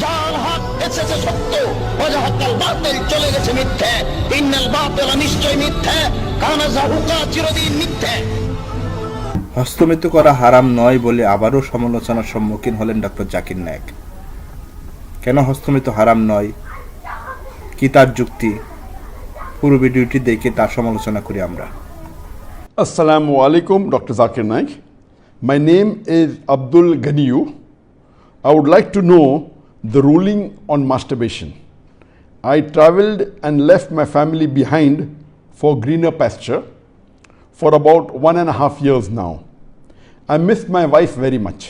যার হক এসেছে সত্য, ওয়াজাহাকাল বাতিল চলে গেছে মিথ্যে। ইন্নাল বাতিল নিশ্চয় মিথ্যে, কানা যাহুকা চিরদিন মিথ্যে। হস্তমৃত্যু করা হারাম নয় বলে আবারও সমালোচনার সম্মুখীন হলেন ডক্টর জাকির নায়েক। কেন হস্তমৃত্যু হারাম নয়, কি তার যুক্তি? পুরো ভিডিওটি দেখে তার সমালোচনা করি আমরা। Assalamu alaikum, Dr. Zakir Naik. My name is Abdul Ganiyu. I would like to know the ruling on masturbation. I traveled and left my family behind for greener pasture for about 1.5 years now. I miss my wife very much.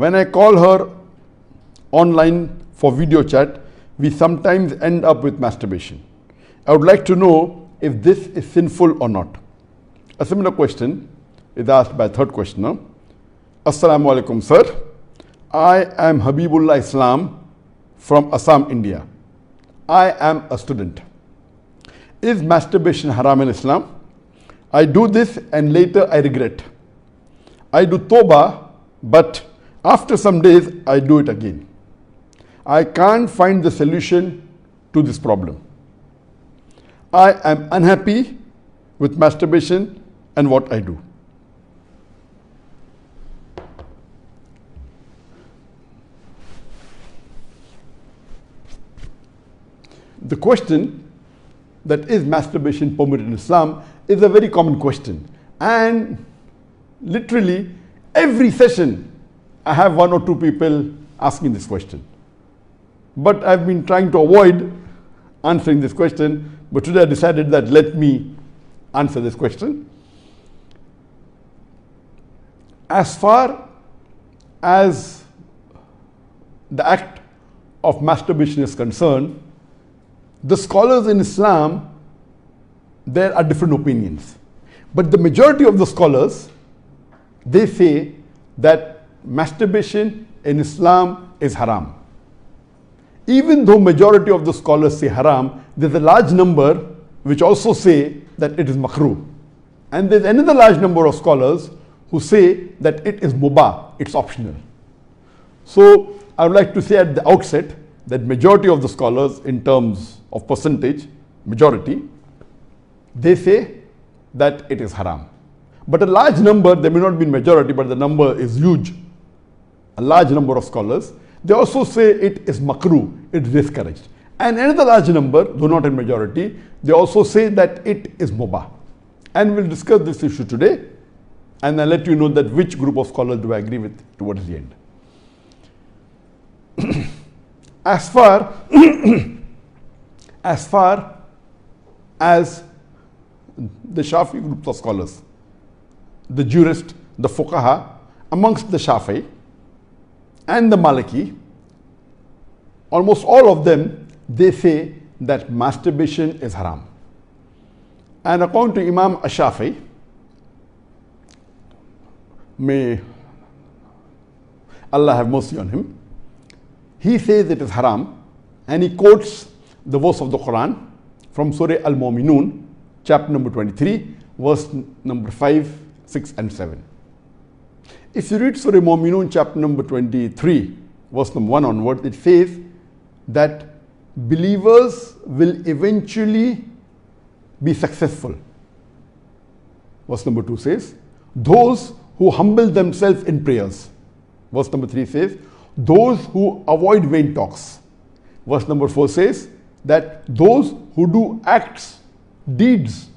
When I call her online for video chat, we sometimes end up with masturbation. I would like to know if this is sinful or not. A similar question is asked by a third questioner. Assalamu alaikum, sir. I am Habibullah Islam from Assam, India. I am a student. Is masturbation haram in Islam? I do this and later I regret. I do tawbah, but after some days I do it again. I can't find the solution to this problem. I am unhappy with masturbation and what I do. The question that is masturbation permitted in Islam is a very common question, and literally every session I have one or two people asking this question. But I've been trying to avoid answering this question, but today I decided that let me answer this question. As far as the act of masturbation is concerned, the scholars in Islam, there are different opinions. But the majority of the scholars, they say that masturbation in Islam is haram. Even though majority of the scholars say haram, there's a large number which also say that it is makruh. And there's another large number of scholars who say that it is mubah, it's optional. So I would like to say at the outset that majority of the scholars, in terms of percentage, majority, they say that it is haram. But a large number, they may not be majority, but the number is huge. A large number of scholars, they also say it is makruh, it is discouraged. And another large number, though not in majority, they also say that it is mubah. And we'll discuss this issue today, and I'll let you know that which group of scholars do I agree with towards the end. As far as the Shafi groups of scholars, the jurists, the fuqaha, amongst the Shafi and the Maliki, almost all of them, they say that masturbation is haram. And according to Imam Ash-Shafi, may Allah have mercy on him, he says it is haram, and he quotes the verse of the Quran from Surah Al-Mu'minun, chapter number 23, verse number 5, 6 and 7. If you read Surah Al-Mu'minun, chapter number 23, verse number 1 onward, it says that believers will eventually be successful. Verse number 2 says, those who humble themselves in prayers. Verse number 3 says, those who avoid vain talks. Verse number 4 says that those who do acts and deeds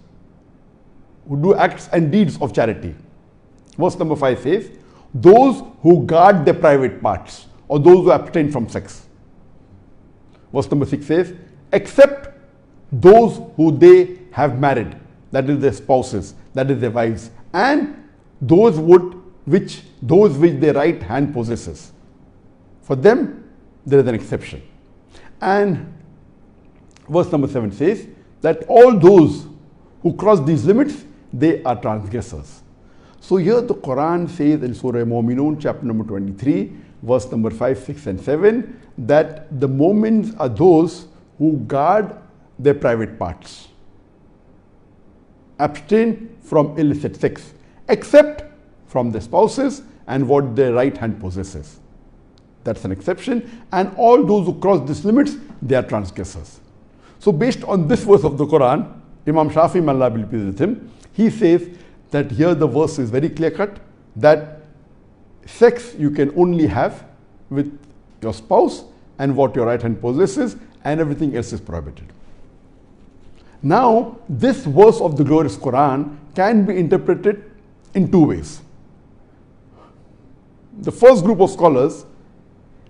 of charity. Verse number 5 says, those who guard their private parts, or those who abstain from sex. Verse number 6 says, except those who they have married, that is their spouses, that is their wives, and those which their right hand possesses. For them, there is an exception. And verse number 7 says that all those who cross these limits, they are transgressors. So here the Quran says in Surah Mu'minun, chapter number 23, verse number 5, 6 and 7, that the mu'mins are those who guard their private parts, abstain from illicit sex, except from their spouses and what their right hand possesses. that's an exception, and all those who cross these limits, they are transgressors. So based on this verse of the Quran, Imam Shafi, may Allah be pleased with him, he says that here the verse is very clear cut, that sex you can only have with your spouse and what your right hand possesses, and everything else is prohibited. Now, this verse of the glorious Quran can be interpreted in two ways. The first group of scholars,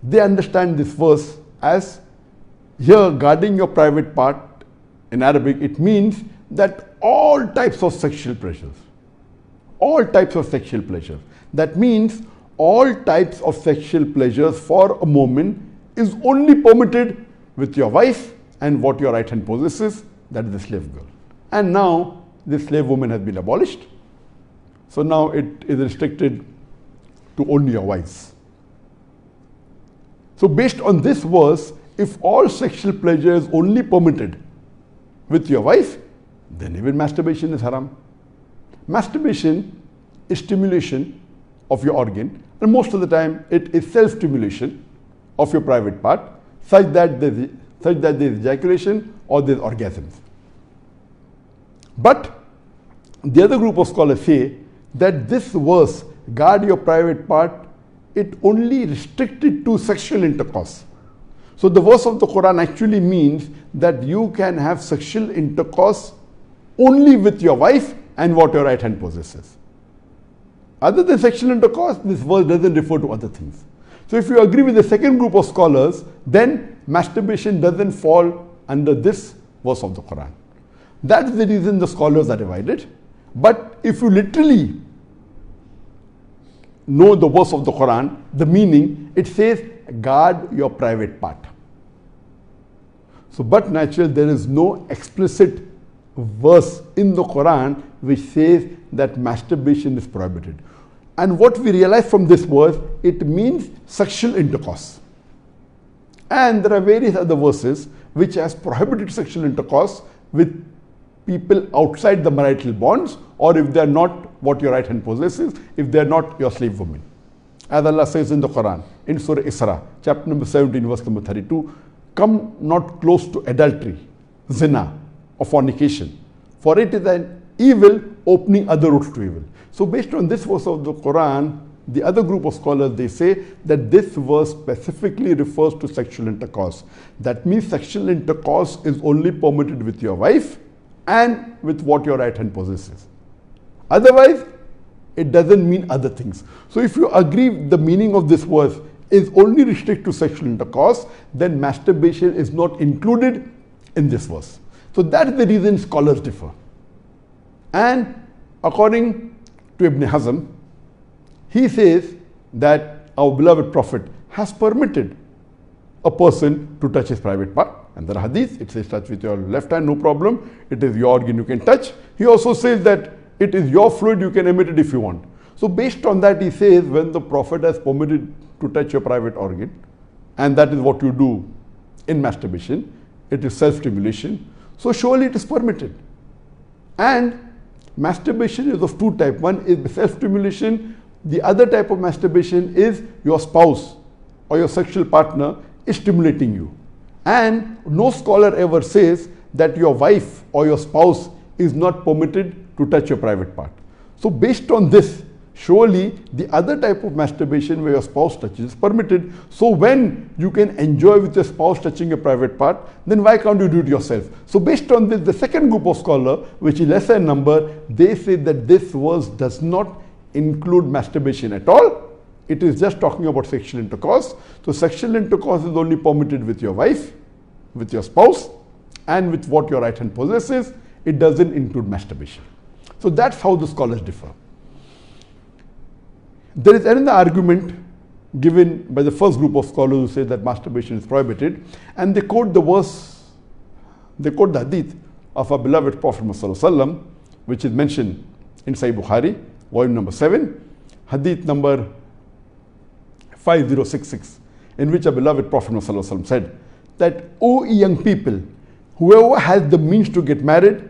they understand this verse as here guarding your private part. In Arabic, it means that all types of sexual pleasures, all types of sexual pleasures. That means all types of sexual pleasures for a moment is only permitted with your wife and what your right hand possesses, that is the slave girl. And now the slave woman has been abolished. So now it is restricted to only your wives. So based on this verse, if all sexual pleasure is only permitted with your wife, then even masturbation is haram. Masturbation is stimulation of your organ, and most of the time it is self-stimulation of your private part, such that there is ejaculation or there is orgasms. But the other group of scholars say that this verse, guard your private part, it only restricted to sexual intercourse. So the verse of the Quran actually means that you can have sexual intercourse only with your wife and what your right hand possesses. Other than sexual intercourse, this verse doesn't refer to other things. So if you agree with the second group of scholars, then masturbation doesn't fall under this verse of the Quran. That's the reason the scholars are divided. But if you literally know the verse of the Quran, the meaning, it says guard your private part. So but naturally there is no explicit verse in the Quran which says that masturbation is prohibited. And what we realize from this verse, it means sexual intercourse. And there are various other verses which has prohibited sexual intercourse with people outside the marital bonds, or if they are not what your right hand possesses, if they are not your slave woman. As Allah says in the Quran, in Surah Isra, chapter number 17, verse number 32, come not close to adultery, zina, or fornication, for it is an evil opening other routes to evil. So based on this verse of the Quran, the other group of scholars, they say that this verse specifically refers to sexual intercourse. That means sexual intercourse is only permitted with your wife and with what your right hand possesses. Otherwise, it doesn't mean other things. So if you agree the meaning of this verse is only restricted to sexual intercourse, then masturbation is not included in this verse. So that is the reason scholars differ. And according to Ibn Hazm, he says that our beloved Prophet has permitted a person to touch his private part. And there are hadith, it says touch with your left hand, no problem. It is your organ, you can touch. He also says that it is your fluid, you can emit it if you want. So based on that, he says when the Prophet has permitted to touch your private organ, and that is what you do in masturbation, it is self-stimulation, so surely it is permitted. And masturbation is of two types. One is self-stimulation. The other type of masturbation is your spouse or your sexual partner is stimulating you. And no scholar ever says that your wife or your spouse is not permitted to touch your private part. So based on this, surely the other type of masturbation where your spouse touches is permitted. So when you can enjoy with your spouse touching your private part, then why can't you do it yourself? So based on this, the second group of scholars, which is lesser in number, they say that this verse does not include masturbation at all. It is just talking about sexual intercourse. So sexual intercourse is only permitted with your wife, with your spouse, and with what your right hand possesses. It doesn't include masturbation. So that's how the scholars differ. There is another argument given by the first group of scholars who say that masturbation is prohibited, and they quote the verse, they quote the hadith of our beloved Prophet ﷺ, which is mentioned in Sahih Bukhari, volume number 7, hadith number 5066, in which our beloved Prophet ﷺ said that, O young people, whoever has the means to get married,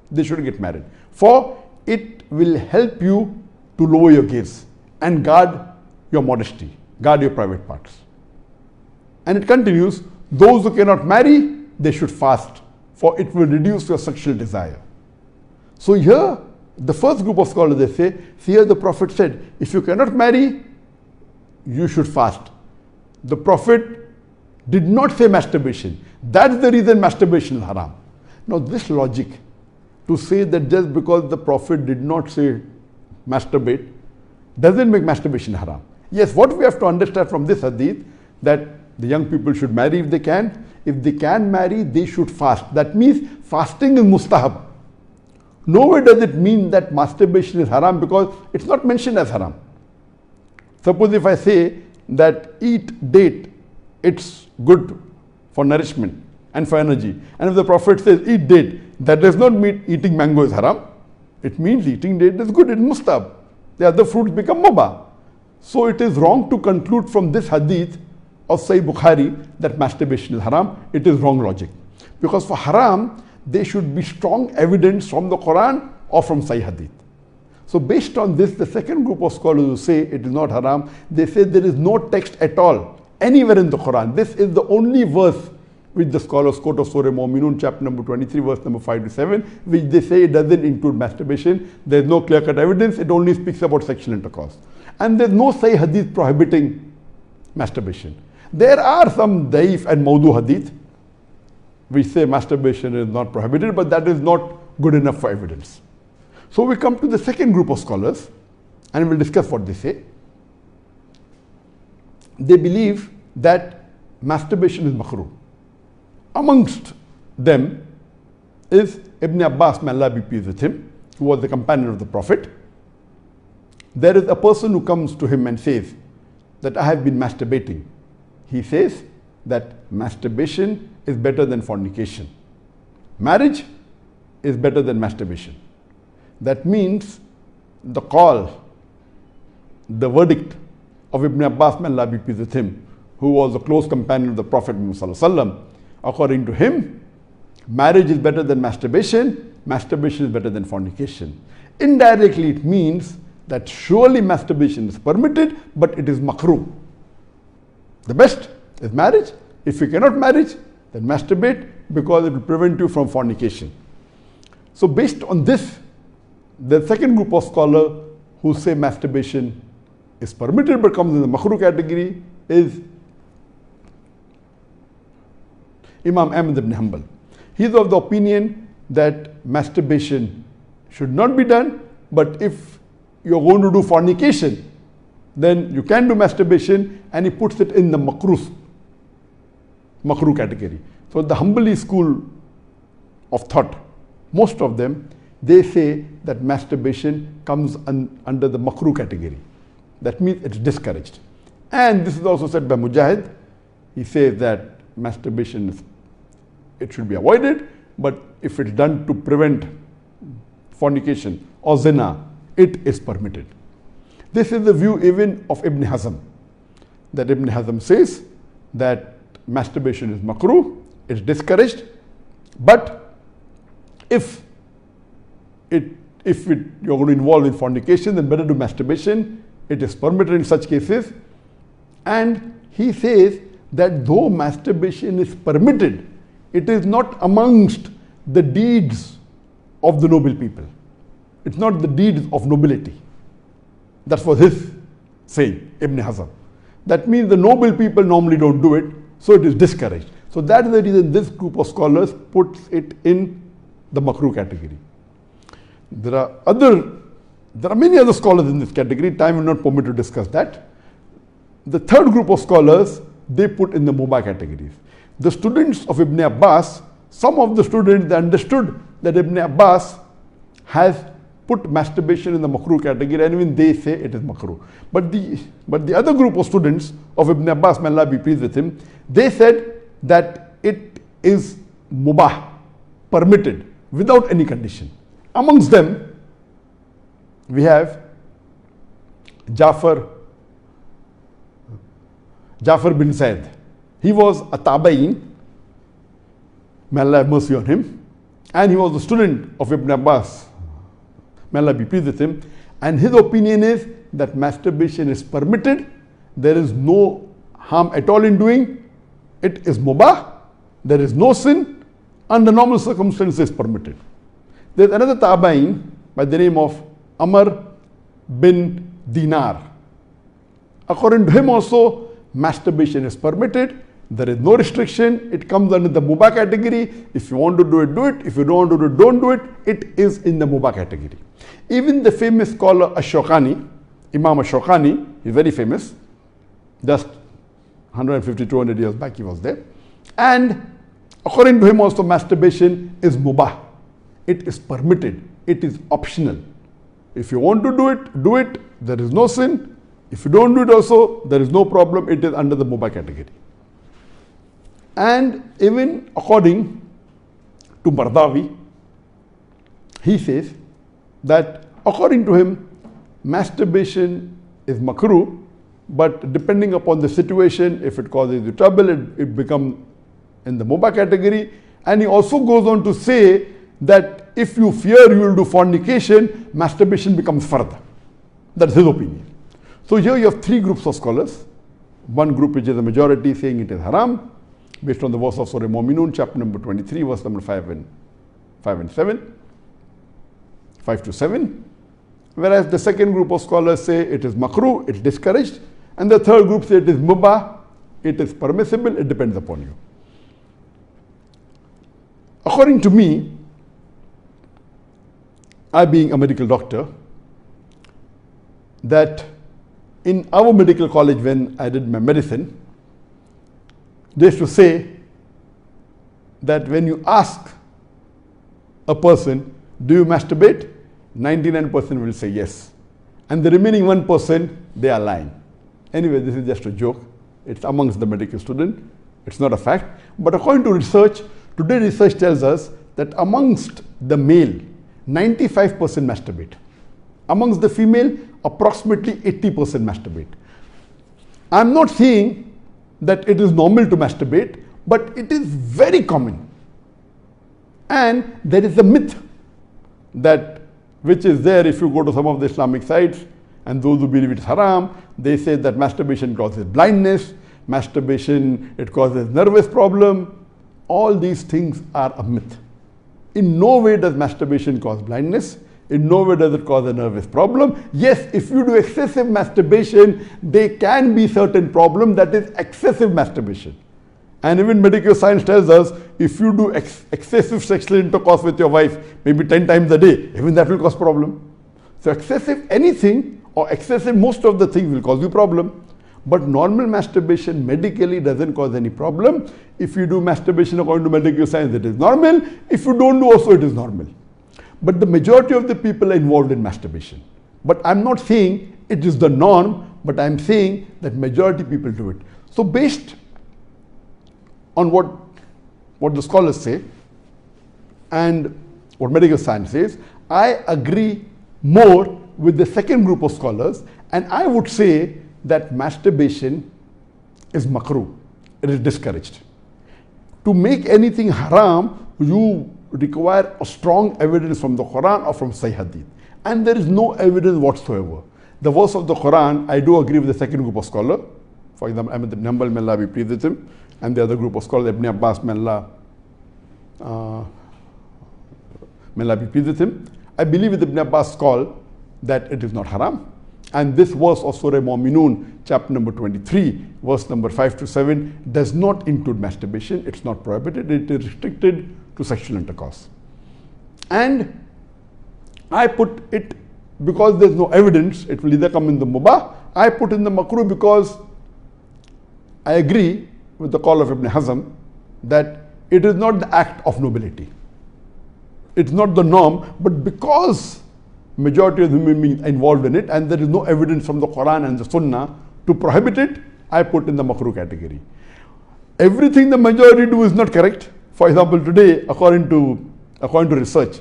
they should get married, for it will help you to lower your gaze and guard your modesty. guard your private parts. And it continues, those who cannot marry, they should fast, for it will reduce your sexual desire. So here, the first group of scholars, they say, here the Prophet said, if you cannot marry, you should fast. The Prophet did not say masturbation. That's the reason masturbation is haram. Now this logic, to say that just because the Prophet did not say masturbate, doesn't make masturbation haram. Yes, what we have to understand from this hadith, that the young people should marry if they can. If they can marry, they should fast. That means fasting is mustahab. Nowhere does it mean that masturbation is haram, because it's not mentioned as haram. Suppose if I say that eat date, it's good for nourishment and for energy. And if the Prophet says eat date, that does not mean eating mango is haram. It means eating date is good, it's mustahab. The other fruits become mubah. So it is wrong to conclude from this hadith of Sahih Bukhari that masturbation is haram. It is wrong logic. Because for haram, there should be strong evidence from the Quran or from Sahih Hadith. So based on this, the second group of scholars who say it is not haram, they say there is no text at all anywhere in the Quran. This is the only verse which the scholars quote of Surah Mu'minun, chapter number 23, verse number 5 to 7, which they say it doesn't include masturbation. There is no clear-cut evidence. It only speaks about sexual intercourse. And there is no Sahih Hadith prohibiting masturbation. There are some daif and mawdu hadith which say masturbation is not prohibited, but that is not good enough for evidence. So we come to the second group of scholars, and we'll discuss what they say. They believe that masturbation is makruh. Amongst them is Ibn Abbas, may Allah be pleased with him, who was the companion of the Prophet. There is a person who comes to him and says that I have been masturbating. He says that masturbation is better than fornication. Marriage is better than masturbation. That means the call, the verdict of Ibn Abbas, may Allah be pleased with him, who was a close companion of the Prophet Muhammad, according to him, marriage is better than masturbation, masturbation is better than fornication. Indirectly, it means that surely masturbation is permitted, but it is makruh. The best is marriage. If you cannot marriage, then masturbate, because it will prevent you from fornication. So based on this, the second group of scholars who say masturbation is permitted but comes in the makruh category is Imam Ahmad ibn Hanbal. He is of the opinion that masturbation should not be done, but if you are going to do fornication, then you can do masturbation, and he puts it in the makruh category. So the Hanbali school of thought, most of them, they say that masturbation comes under the makruh category. That means it's discouraged. And this is also said by Mujahid. He says that masturbation it should be avoided, but if it's done to prevent fornication or zina, it is permitted. This is the view even of Ibn Hazm, that Ibn Hazm says that masturbation is makruh, it's discouraged, but if you're going to involve in fornication, then better do masturbation. It is permitted in such cases. And he says that though masturbation is permitted, it is not amongst the deeds of the noble people. It's not the deeds of nobility. That was his saying, Ibn Hazm. That means the noble people normally don't do it, so it is discouraged. So that is the reason this group of scholars puts it in the makruh category. There are many other scholars in this category. Time will not permit to discuss that. The third group of scholars, they put in the mubah categories. The students of Ibn Abbas, some of the students, they understood that Ibn Abbas has put masturbation in the makruh category, and even they say it is makruh. But the other group of students of Ibn Abbas, may Allah be pleased with him, they said that it is mubah, permitted, without any condition. Amongst them, we have Jafar bin Zayd. He was a tabain, may Allah have mercy on him, and he was a student of Ibn Abbas, may Allah be pleased with him, and his opinion is that masturbation is permitted there is no harm at all in doing, it is mubah, there is no sin, under normal circumstances permitted. There is another tabain by the name of Amr bin Dinar. According to him also, masturbation is permitted. There is no restriction. It comes under the mubah category. If you want to do it, do it. If you don't want to do it, don't do it. It is in the mubah category. Even the famous scholar Ash-Shawkani, Imam Ash-Shawkani, is very famous. Just 150, 200 years back he was there. And according to him also, masturbation is mubah. It is permitted. It is optional. If you want to do it, do it. There is no sin. If you don't do it also, there is no problem. It is under the mubah category. And even according to Mardawi, he says that according to him, masturbation is makruh, but depending upon the situation, if it causes you trouble, it becomes in the mubah category. And he also goes on to say that if you fear you will do fornication, masturbation becomes fard. That's his opinion. So here you have three groups of scholars. One group which is a majority saying it is haram, based on the verse of Surah Mu'minun, chapter number 23, verse number 5 and 7, 5 to 7. Whereas the second group of scholars say it is makruh, it is discouraged. And the third group say it is mubah, it is permissible, it depends upon you. According to me, I being a medical doctor, that in our medical college when I did my medicine, they used to say that when you ask a person, do you masturbate? 99% will say yes. And the remaining 1%, they are lying. Anyway, this is just a joke. It's amongst the medical student. It's not a fact. But according to research, today research tells us that amongst the male, 95% masturbate. Amongst the female, approximately 80% masturbate. I'm not saying that it is normal to masturbate, but it is very common. And there is a myth that which is there if you go to some of the Islamic sites, and those who believe it's haram, they say that masturbation causes blindness, masturbation, it causes nervous problem. All these things are a myth. In no way does masturbation cause blindness. In no way does it cause a nervous problem. Yes, if you do excessive masturbation, there can be certain problem, that is excessive masturbation. And even medical science tells us, if you do excessive sexual intercourse with your wife, maybe 10 times a day, even that will cause problem. So excessive anything or excessive most of the things will cause you problem. But normal masturbation medically doesn't cause any problem. If you do masturbation according to medical science, it is normal. If you don't do also, it is normal. But the majority of the people are involved in masturbation. But I'm not saying it is the norm, but I'm saying that majority people do it. So based on what the scholars say and what medical science says, I agree more with the second group of scholars, and I would say that masturbation is makruh. It is discouraged. To make anything haram, you require a strong evidence from the Quran or from Sahih Hadith. And there is no evidence whatsoever. The verse of the Quran, I do agree with the second group of scholars. For example, Ahmad ibn Hanbal, may Allah be pleased with him, and the other group of scholars, Ibn Abbas, may Allah be pleased with him. I believe with Ibn Abbas' call that it is not haram. And this verse of Surah Mu'minun, chapter number 23, verse number 5 to 7, does not include masturbation. It's not prohibited. It is restricted to sexual intercourse. And I put it, because there's no evidence, it will either come in the mubah. I put in the makruh because I agree with the call of Ibn Hazm that it is not the act of nobility. It's not the norm, but because majority of human beings are involved in it and there is no evidence from the Quran and the Sunnah to prohibit it, I put in the makruh category. Everything the majority do is not correct. For example, today, according to research,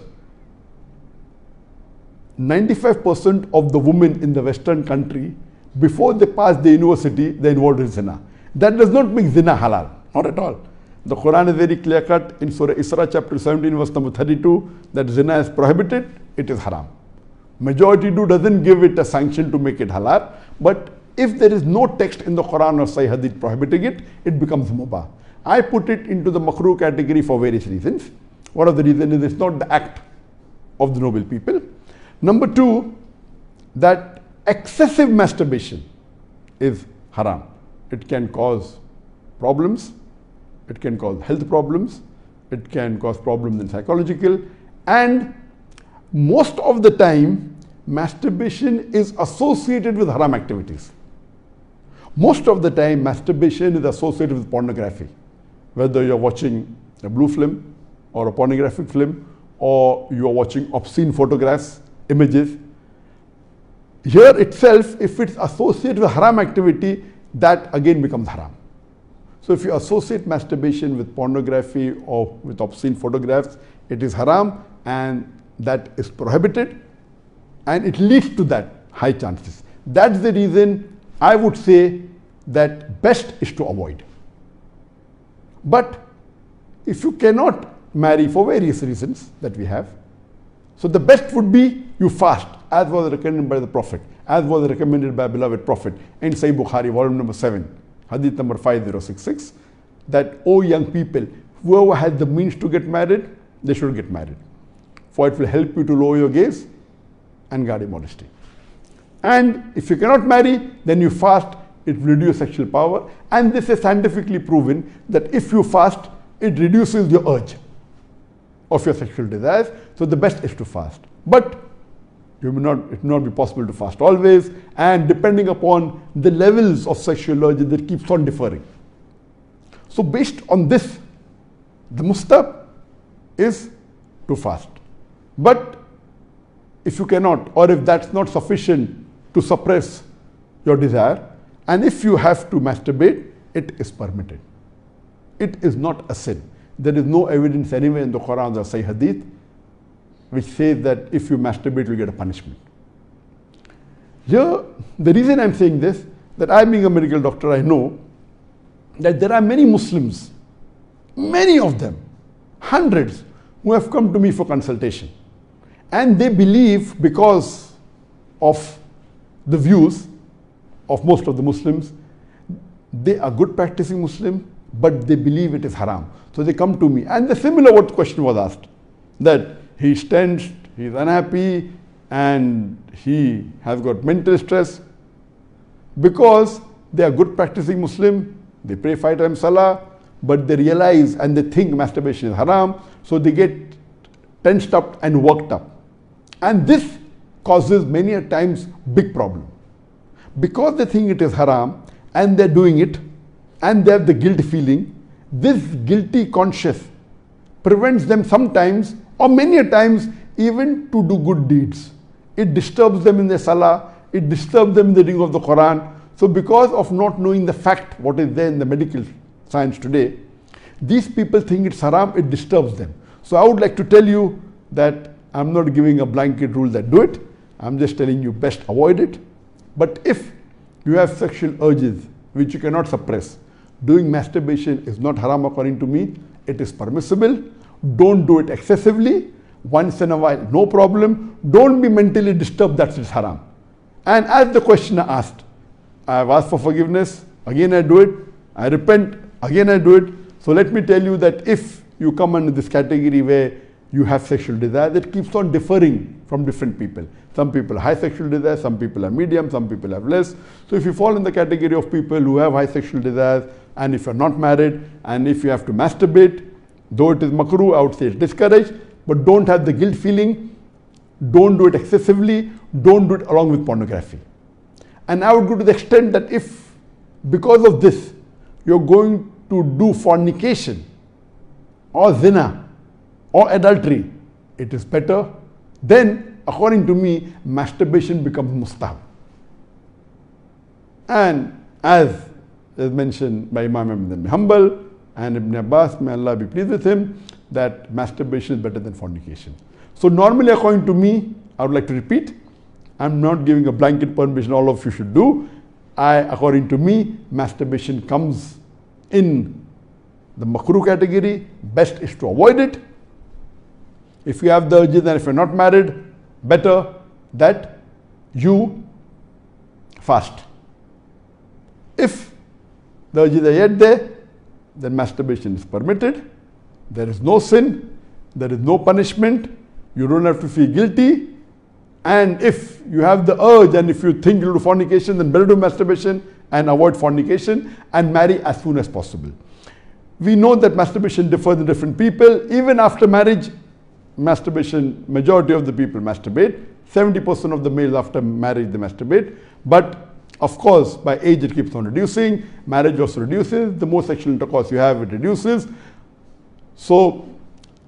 95% of the women in the Western country, before they pass the university, they're involved in zina. That does not make zina halal, not at all. The Quran is very clear cut in Surah Isra chapter 17 verse number 32 that zina is prohibited, it is haram. Majority do doesn't give it a sanction to make it halal, but if there is no text in the Quran or Sahih Hadith prohibiting it, it becomes mubah. I put it into the makruh category for various reasons. One of the reasons is it's not the act of the noble people. Number two, that excessive masturbation is haram. It can cause problems, it can cause health problems, it can cause problems in psychological, and most of the time masturbation is associated with haram activities. Most of the time masturbation is associated with pornography, whether you're watching a blue film or a pornographic film, or you are watching obscene photographs, images. Here itself, if it's associated with haram activity, that again becomes haram. So if you associate masturbation with pornography or with obscene photographs, it is haram, and that is prohibited, and it leads to that high chances. That's the reason I would say that best is to avoid. But if you cannot marry for various reasons that we have, so the best would be you fast, as was recommended by the Prophet, as was recommended by beloved Prophet in Sahih Bukhari, volume number 7, hadith number 5066, that, O young people, whoever has the means to get married, they should get married, for it will help you to lower your gaze and guard your modesty. And if you cannot marry, then you fast, it will reduce sexual power, and this is scientifically proven that if you fast, it reduces your urge of your sexual desires. So the best is to fast. But it will not be possible to fast always, and depending upon the levels of sexual urge, that keeps on differing. So based on this, the mustahab is to fast. But if you cannot, or if that's not sufficient to suppress your desire, and if you have to masturbate, it is permitted. It is not a sin. There is no evidence anywhere in the Quran or Sahih Hadith which says that if you masturbate, you get a punishment. Here, the reason I'm saying this, that I being a medical doctor, I know that there are many Muslims, many of them, hundreds, who have come to me for consultation. And they believe, because of the views of most of the Muslims, they are good practicing Muslim, but they believe it is haram. So they come to me, and the similar what question was asked, that he's tensed, he's unhappy, and he has got mental stress. Because they are good practicing Muslim, they pray 5 times Salah, but they realize and they think masturbation is haram, so they get tensed up and worked up. And this causes many a times big problem. Because they think it is haram and they're doing it and they have the guilt feeling, this guilty conscience prevents them sometimes or many a times even to do good deeds. It disturbs them in their salah, it disturbs them in the reading of the Quran. So because of not knowing the fact, what is there in the medical science today, these people think it's haram, it disturbs them. So I would like to tell you that I'm not giving a blanket rule that do it. I'm just telling you best avoid it. But if you have sexual urges which you cannot suppress, doing masturbation is not haram according to me. It is permissible. Don't do it excessively. Once in a while, no problem. Don't be mentally disturbed that it's haram. And as the questioner asked, I have asked for forgiveness. Again I do it. I repent. Again I do it. So let me tell you that if you come under this category where you have sexual desire, that keeps on differing from different people. Some people have high sexual desire, some people are medium, some people have less. So if you fall in the category of people who have high sexual desires, and if you're not married, and if you have to masturbate, though it is makruh, I would say it's discouraged, but don't have the guilt feeling, don't do it excessively, don't do it along with pornography. And I would go to the extent that if, because of this, you're going to do fornication, or zina, or adultery, it is better. Then, according to me, masturbation becomes mustahab. And as is mentioned by Imam Ibn Hanbal and Ibn Abbas, may Allah be pleased with him, that masturbation is better than fornication. So normally, according to me, I would like to repeat, I'm not giving a blanket permission all of you should do. According to me, masturbation comes in the makruh category. Best is to avoid it. If you have the urges and if you're not married, better that you fast. If the urges are yet there, then masturbation is permitted. There is no sin, there is no punishment, you don't have to feel guilty. And if you have the urge and if you think you'll do fornication, then better do masturbation and avoid fornication and marry as soon as possible. We know that masturbation differs in different people. Even after marriage, masturbation, majority of the people masturbate. 70% of the males after marriage they masturbate. But of course, by age it keeps on reducing. Marriage also reduces. The more sexual intercourse you have, it reduces. So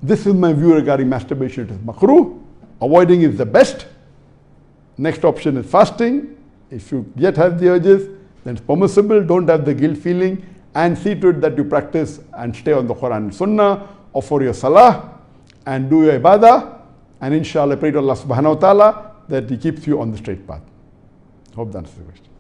this is my view regarding masturbation. It is makruh. Avoiding is the best. Next option is fasting. If you yet have the urges, then it's permissible. Don't have the guilt feeling, and see to it that you practice and stay on the Quran and Sunnah, offer your salah and do your ibadah, and inshallah pray to Allah subhanahu wa ta'ala that He keeps you on the straight path. Hope that answers the question.